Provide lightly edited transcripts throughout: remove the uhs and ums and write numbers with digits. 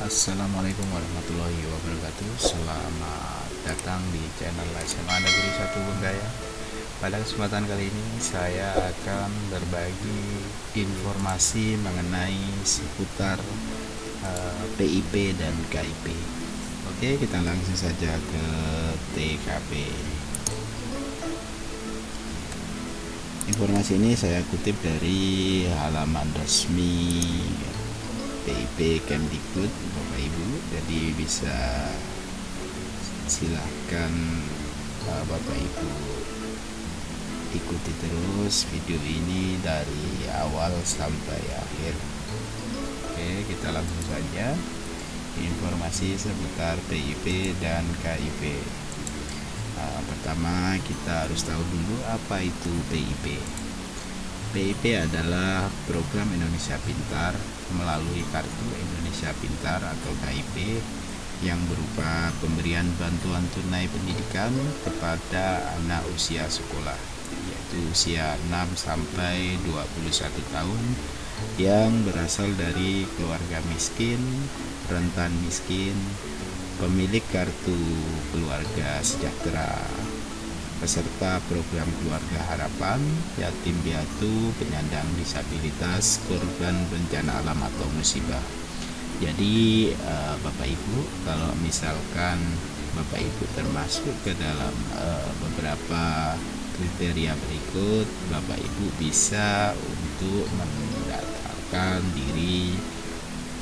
Assalamualaikum warahmatullahi wabarakatuh. Selamat datang di channel SMA Negeri 1 Bengkayang. Pada kesempatan kali ini saya akan berbagi informasi mengenai seputar PIP dan KIP. Oke, kita langsung saja ke TKP. Informasi ini saya kutip dari halaman resmi PIP Kemdikbud, Bapak Ibu. Jadi bisa silahkan Bapak Ibu ikuti terus video ini dari awal sampai akhir. Oke, kita langsung saja informasi seputar PIP dan KIP. Pertama kita harus tahu dulu apa itu PIP. PIP adalah program Indonesia Pintar melalui Kartu Indonesia Pintar atau KIP yang berupa pemberian bantuan tunai pendidikan kepada anak usia sekolah, yaitu usia 6 sampai 21 tahun yang berasal dari keluarga miskin, rentan miskin, pemilik kartu keluarga sejahtera, peserta program keluarga harapan, yatim piatu, penyandang disabilitas, korban bencana alam atau musibah. Jadi Bapak Ibu, kalau misalkan Bapak Ibu termasuk ke dalam beberapa kriteria berikut, Bapak Ibu bisa untuk mendaftarkan diri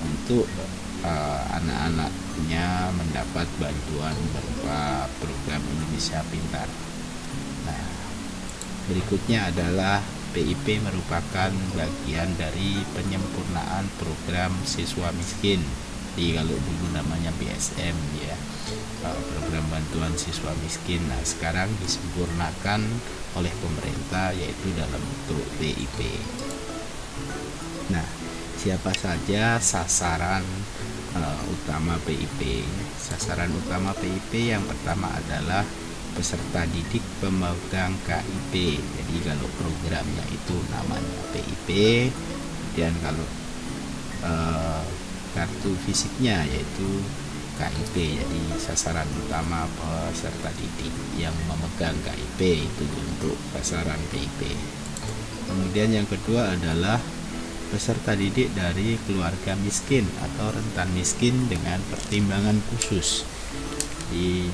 untuk anak-anaknya mendapat bantuan berupa program Indonesia Pintar. Nah, berikutnya adalah PIP merupakan bagian dari penyempurnaan program siswa miskin. Jadi kalau dulu namanya BSM ya, program bantuan siswa miskin. Nah, sekarang disempurnakan oleh pemerintah yaitu dalam bentuk PIP. Nah, siapa saja sasaran utama PIP? Sasaran utama PIP yang pertama adalah peserta didik pemegang KIP. Jadi kalau programnya itu namanya PIP, dan kalau kartu fisiknya yaitu KIP. Jadi sasaran utama peserta didik yang memegang KIP itu untuk sasaran PIP. Kemudian yang kedua adalah peserta didik dari keluarga miskin atau rentan miskin dengan pertimbangan khusus. Di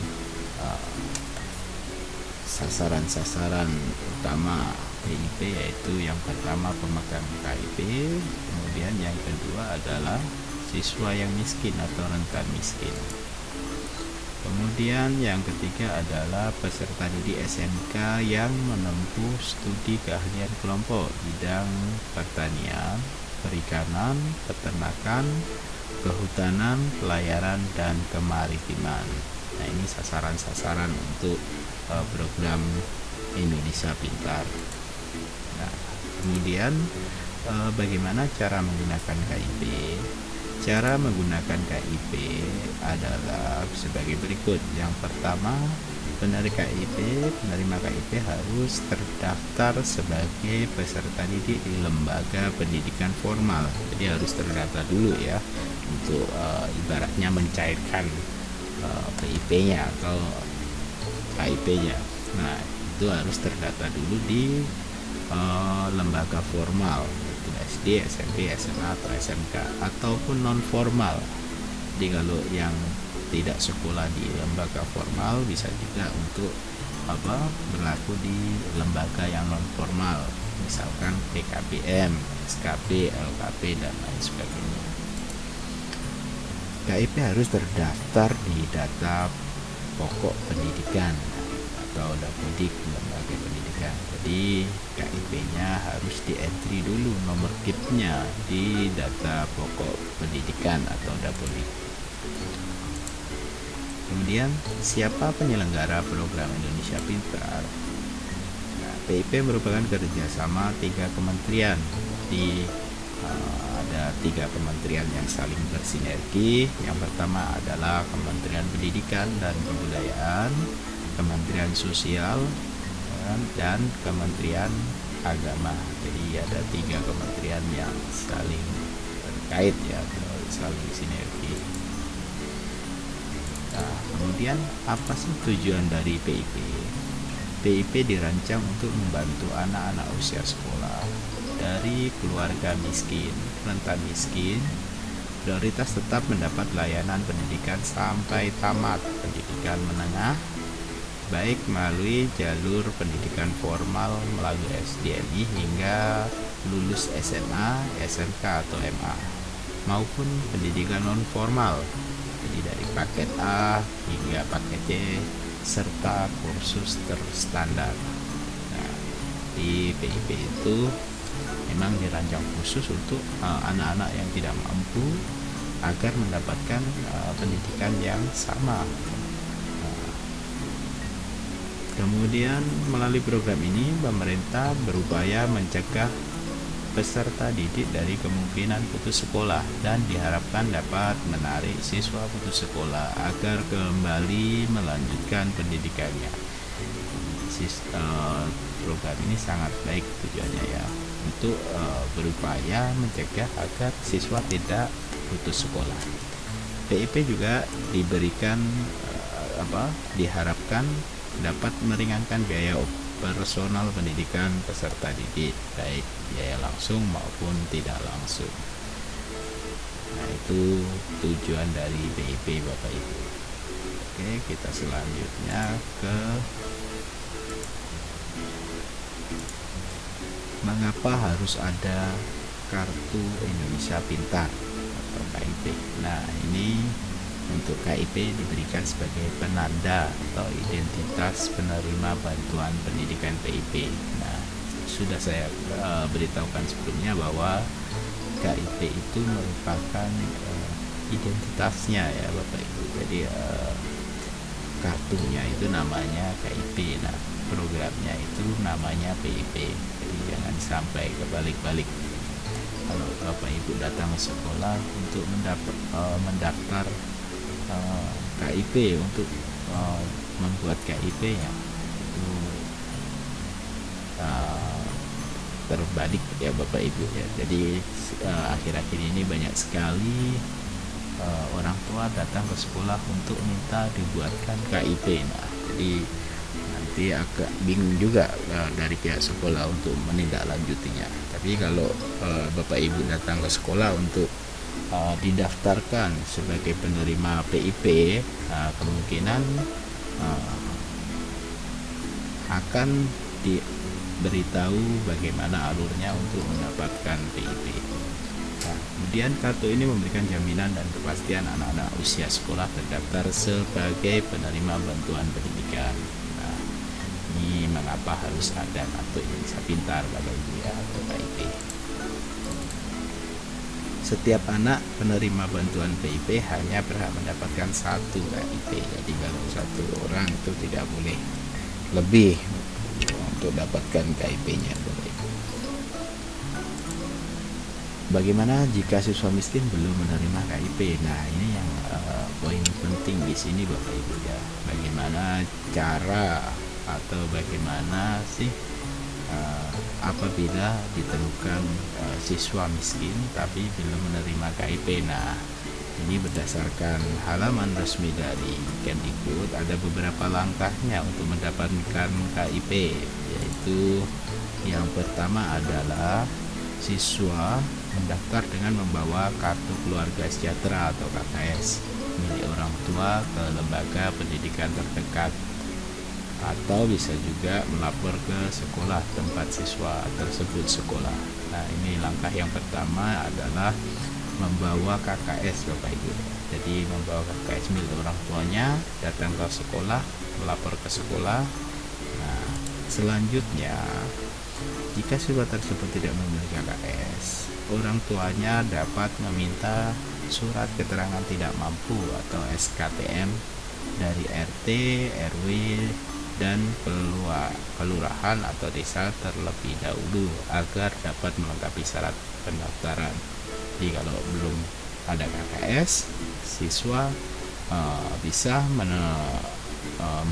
sasaran-sasaran utama PIP yaitu yang pertama pemegang KIP, kemudian yang kedua adalah siswa yang miskin atau rentan miskin. Kemudian yang ketiga adalah peserta didik SMK yang menempuh studi keahlian kelompok bidang pertanian, perikanan, peternakan, kehutanan, pelayaran, dan kemaritiman. Nah, ini sasaran-sasaran untuk program Indonesia Pintar. Nah, kemudian bagaimana cara menggunakan KIP? Cara menggunakan KIP adalah sebagai berikut. Yang pertama, penerima KIP harus terdaftar sebagai peserta didik di lembaga pendidikan formal. Jadi harus terdaftar dulu ya, untuk ibaratnya mencairkan PIP-nya atau KIP-nya. Nah, itu harus terdaftar dulu di lembaga formal, yaitu SD, SMP, SMA atau SMK, ataupun non formal. Jadi kalau yang tidak sekolah di lembaga formal bisa juga untuk berlaku di lembaga yang non formal, misalkan PKBM, SKP, LKP, dan lain sebagainya. KIP harus terdaftar di data pokok pendidikan atau Dapodik, lembaga pendidikan. Jadi KIP-nya harus di-entry dulu nomor KIP-nya di data pokok pendidikan atau Dapodik. Kemudian siapa penyelenggara program Indonesia Pintar? Nah, PIP merupakan kerjasama 3 kementerian. Di ada 3 kementerian yang saling bersinergi. Yang pertama adalah Kementerian Pendidikan dan Kebudayaan, Kementerian Sosial, dan Kementerian Agama. Jadi ada 3 kementerian yang saling terkait ya, saling sinergi. Nah, kemudian apa sih tujuan dari PIP? PIP dirancang untuk membantu anak-anak usia sekolah dari keluarga miskin, rentan miskin, prioritas tetap mendapat layanan pendidikan sampai tamat pendidikan menengah, baik melalui jalur pendidikan formal melalui SDMI hingga lulus SMA, SMK atau MA, maupun pendidikan non formal, jadi dari paket A hingga paket C serta kursus terstandar. Nah, di PIP itu memang dirancang khusus untuk anak-anak yang tidak mampu agar mendapatkan pendidikan yang sama. Kemudian melalui program ini pemerintah berupaya mencegah peserta didik dari kemungkinan putus sekolah dan diharapkan dapat menarik siswa putus sekolah agar kembali melanjutkan pendidikannya. Program ini sangat baik tujuannya ya, untuk berupaya mencegah agar siswa tidak putus sekolah. PIP juga diberikan diharapkan dapat meringankan biaya personal pendidikan peserta didik, baik biaya langsung maupun tidak langsung. Nah, itu tujuan dari PIP Bapak Ibu. Oke, kita selanjutnya ke mengapa harus ada Kartu Indonesia Pintar atau KIP. Nah, ini untuk KIP diberikan sebagai penanda atau identitas penerima bantuan pendidikan PIP. Nah, sudah saya beritahukan sebelumnya bahwa KIP itu merupakan identitasnya ya Bapak Ibu. Jadi kartunya itu namanya KIP. Nah, programnya itu namanya PIP. Jadi jangan sampai kebalik-balik. Kalau Bapak Ibu datang ke sekolah untuk mendaftar KIP untuk membuat KIP ya, itu terbalik ya Bapak Ibu ya. Jadi akhir-akhir ini banyak sekali orang tua datang ke sekolah untuk minta dibuatkan KIP. Nah, jadi nanti agak bingung juga dari pihak sekolah untuk menindaklanjutinya. Tapi kalau Bapak Ibu datang ke sekolah untuk didaftarkan sebagai penerima PIP, kemungkinan akan diberitahu bagaimana alurnya untuk mendapatkan PIP. Nah, kemudian kartu ini memberikan jaminan dan kepastian anak-anak usia sekolah terdaftar sebagai penerima bantuan pendidikan. Nah, ini mengapa harus ada Kartu Indonesia Pintar Bapak Ibu ya, atau KIP. Setiap anak penerima bantuan PIP hanya berhak mendapatkan satu KIP. Jadi kalau satu orang itu tidak boleh lebih untuk dapatkan KIP-nya. Bagaimana jika siswa miskin belum menerima KIP? Nah, ini yang poin penting di sini Bapak Ibu ya. Bagaimana cara atau bagaimana sih apabila ditemukan siswa miskin tapi belum menerima KIP. Nah, ini berdasarkan halaman resmi dari Kemdikbud ada beberapa langkahnya untuk mendapatkan KIP, yaitu yang pertama adalah siswa mendaftar dengan membawa kartu keluarga sejahtera atau KKS milik orang tua ke lembaga pendidikan terdekat, atau bisa juga melapor ke sekolah tempat siswa tersebut sekolah. Nah, ini langkah yang pertama adalah membawa KKS Bapak Ibu. Jadi membawa KKS milik orang tuanya, datang ke sekolah, melapor ke sekolah. Nah, selanjutnya jika siswa tersebut tidak memiliki KKS, orang tuanya dapat meminta surat keterangan tidak mampu atau SKTM dari RT, RW, dan kelurahan atau desa terlebih dahulu agar dapat melengkapi syarat pendaftaran. Jadi kalau belum ada KKS, siswa bisa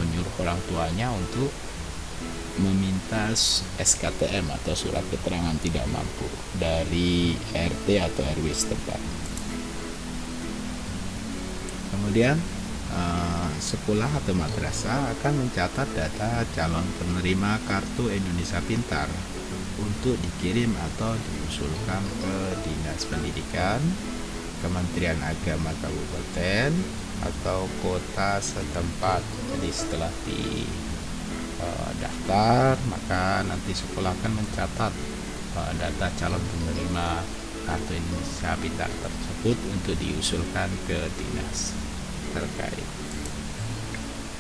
menyuruh orang tuanya untuk meminta SKTM atau surat keterangan tidak mampu dari RT atau RW setempat. Kemudian sekolah atau madrasah akan mencatat data calon penerima Kartu Indonesia Pintar untuk dikirim atau diusulkan ke Dinas Pendidikan, Kementerian Agama Kabupaten atau kota setempat. Jadi setelah daftar, maka nanti sekolah akan mencatat data calon penerima Kartu Indonesia Pintar tersebut untuk diusulkan ke dinas terkait.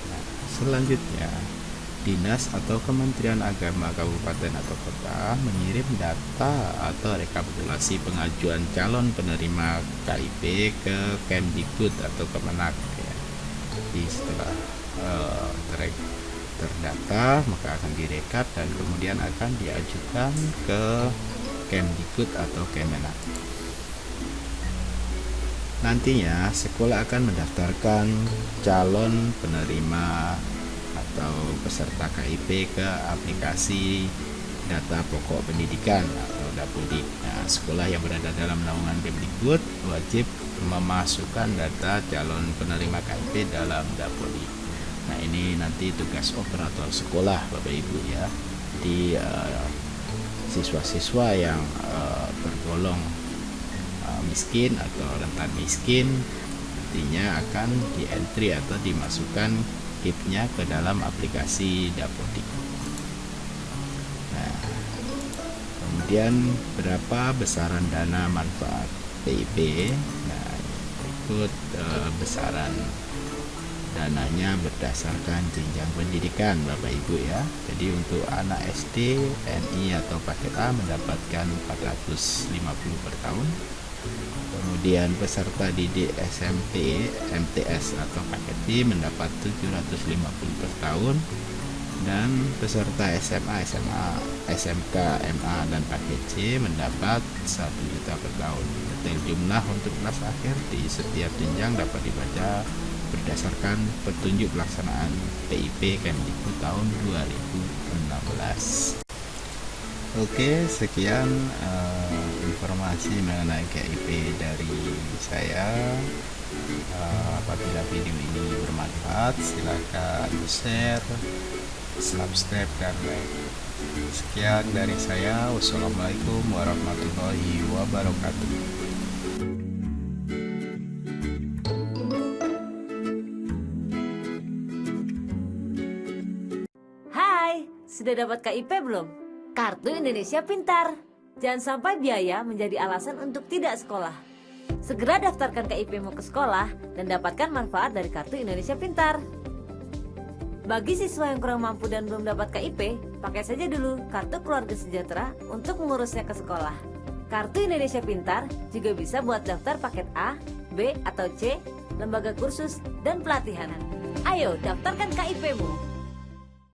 Nah, selanjutnya dinas atau Kementerian Agama Kabupaten atau kota mengirim data atau rekapitulasi pengajuan calon penerima KIP ke Kemdikbud atau Kemenak ya. Jadi setelah terdata maka akan direkap dan kemudian akan diajukan ke Kemdikbud atau Kemenak. Nantinya sekolah akan mendaftarkan calon penerima atau peserta KIP ke aplikasi data pokok pendidikan atau Dapodik. Nah, sekolah yang berada dalam naungan Kemdikbud wajib memasukkan data calon penerima KIP dalam Dapodik. Nah, ini nanti tugas operator sekolah Bapak Ibu ya. Di siswa-siswa yang tergolong miskin atau rentan miskin nantinya akan di-entry atau dimasukkan KIP-nya ke dalam aplikasi Dapodik. Nah, kemudian berapa besaran dana manfaat PIP? Nah, ikut besaran dananya berdasarkan jenjang pendidikan Bapak Ibu ya. Jadi untuk anak SD, TNI atau paket A mendapatkan 450 per tahun. Kemudian peserta didik SMP, MTS atau paket B mendapat 750 per tahun. Dan peserta SMA, SMK, MA dan paket C mendapat 1 juta per tahun. Detail jumlah untuk kelas akhir di setiap jenjang dapat dibaca berdasarkan petunjuk pelaksanaan PIP Kemdikbud tahun 2016. Oke, sekian informasi mengenai KIP dari saya. Apabila video ini bermanfaat, silakan share, subscribe, dan like. Sekian dari saya. Wassalamualaikum warahmatullahi wabarakatuh. Sudah dapat KIP belum? Kartu Indonesia Pintar. Jangan sampai biaya menjadi alasan untuk tidak sekolah. Segera daftarkan KIP-mu ke sekolah dan dapatkan manfaat dari Kartu Indonesia Pintar. Bagi siswa yang kurang mampu dan belum dapat KIP, pakai saja dulu Kartu Keluarga Sejahtera untuk mengurusnya ke sekolah. Kartu Indonesia Pintar juga bisa buat daftar paket A, B, atau C, lembaga kursus, dan pelatihan. Ayo daftarkan KIP-mu.